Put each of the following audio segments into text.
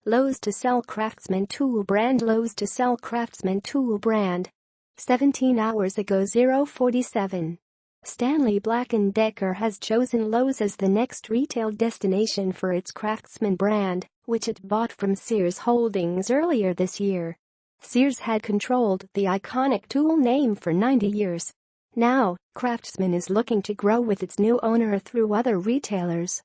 Lowe's to sell Craftsman tool brand. Lowe's to sell Craftsman tool brand. 17 hours ago. 047. Stanley Black Decker has chosen Lowe's as the next retail destination for its Craftsman brand, which it bought from Sears Holdings earlier this year. Sears had controlled the iconic tool name for 90 years. Now, Craftsman is looking to grow with its new owner through other retailers.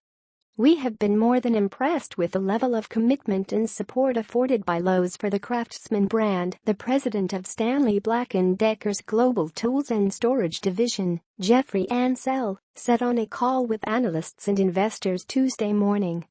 "We have been more than impressed with the level of commitment and support afforded by Lowe's for the Craftsman brand," the president of Stanley Black Decker's Global Tools and Storage Division, Jeffrey Ansell, said on a call with analysts and investors Tuesday morning.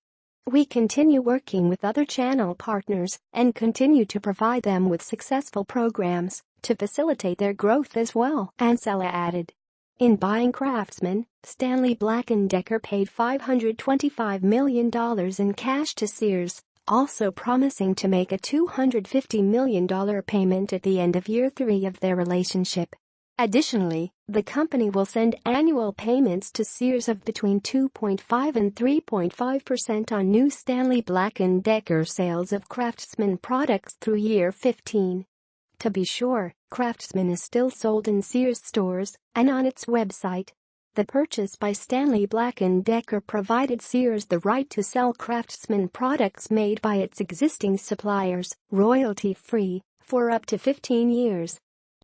"We continue working with other channel partners and continue to provide them with successful programs to facilitate their growth as well," Ansell added. In buying Craftsman, Stanley Black Decker paid $525 million in cash to Sears, also promising to make a $250 million payment at the end of year 3 of their relationship. Additionally, the company will send annual payments to Sears of between 2.5 and 3.5% on new Stanley Black Decker sales of Craftsman products through year 15. To be sure, Craftsman is still sold in Sears stores and on its website. The purchase by Stanley Black Decker provided Sears the right to sell Craftsman products made by its existing suppliers, royalty-free, for up to 15 years.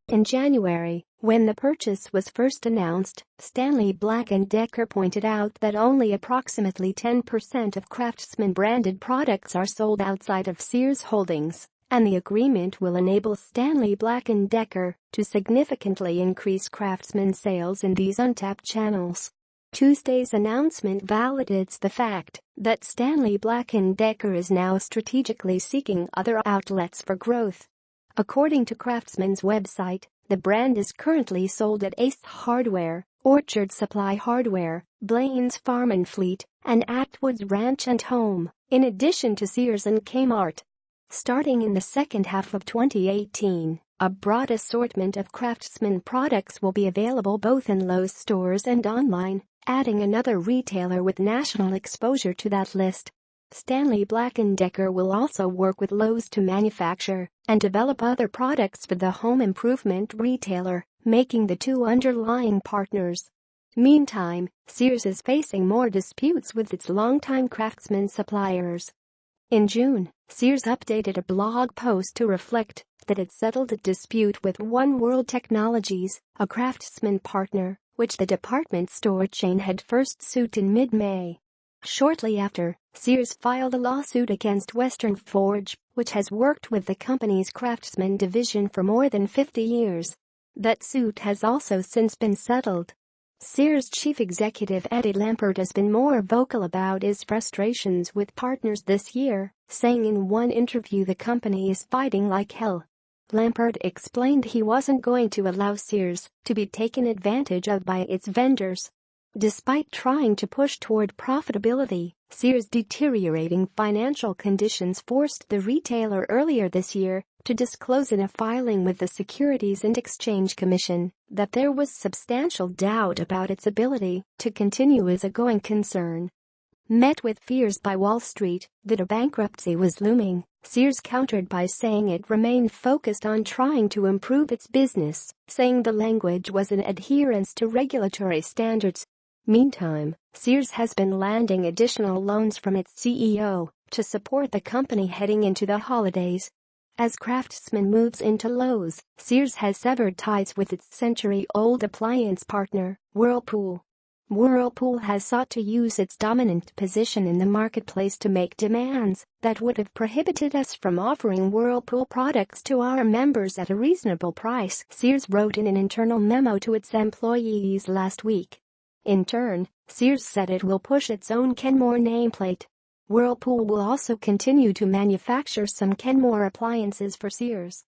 In January, when the purchase was first announced, Stanley Black Decker pointed out that only approximately 10% of Craftsman-branded products are sold outside of Sears Holdings, and the agreement will enable Stanley Black Decker to significantly increase Craftsman sales in these untapped channels. Tuesday's announcement validates the fact that Stanley Black Decker is now strategically seeking other outlets for growth. According to Craftsman's website, the brand is currently sold at Ace Hardware, Orchard Supply Hardware, Blaine's Farm and Fleet, and Atwood's Ranch and Home, in addition to Sears and Kmart. Starting in the second half of 2018, a broad assortment of Craftsman products will be available both in Lowe's stores and online, adding another retailer with national exposure to that list. Stanley Black Decker will also work with Lowe's to manufacture and develop other products for the home improvement retailer, making the two underlying partners. Meantime, Sears is facing more disputes with its longtime Craftsman suppliers. In June, Sears updated a blog post to reflect that it settled a dispute with One World Technologies, a Craftsman partner, which the department store chain had first sued in mid-May. Shortly after, Sears filed a lawsuit against Western Forge, which has worked with the company's Craftsman division for more than 50 years. That suit has also since been settled. Sears chief executive Eddie Lampert has been more vocal about his frustrations with partners this year, saying in one interview the company is fighting like hell. Lampert explained he wasn't going to allow Sears to be taken advantage of by its vendors. Despite trying to push toward profitability, Sears' deteriorating financial conditions forced the retailer earlier this year to disclose in a filing with the Securities and Exchange Commission that there was substantial doubt about its ability to continue as a going concern. Met with fears by Wall Street that a bankruptcy was looming, Sears countered by saying it remained focused on trying to improve its business, saying the language was in adherence to regulatory standards. Meantime, Sears has been landing additional loans from its CEO to support the company heading into the holidays. As Craftsman moves into Lowe's, Sears has severed ties with its century-old appliance partner, Whirlpool. Whirlpool has sought to use its dominant position in the marketplace to make demands that would have prohibited us from offering Whirlpool products to our members at a reasonable price, Sears wrote in an internal memo to its employees last week. In turn, Sears said it will push its own Kenmore nameplate. Whirlpool will also continue to manufacture some Kenmore appliances for Sears.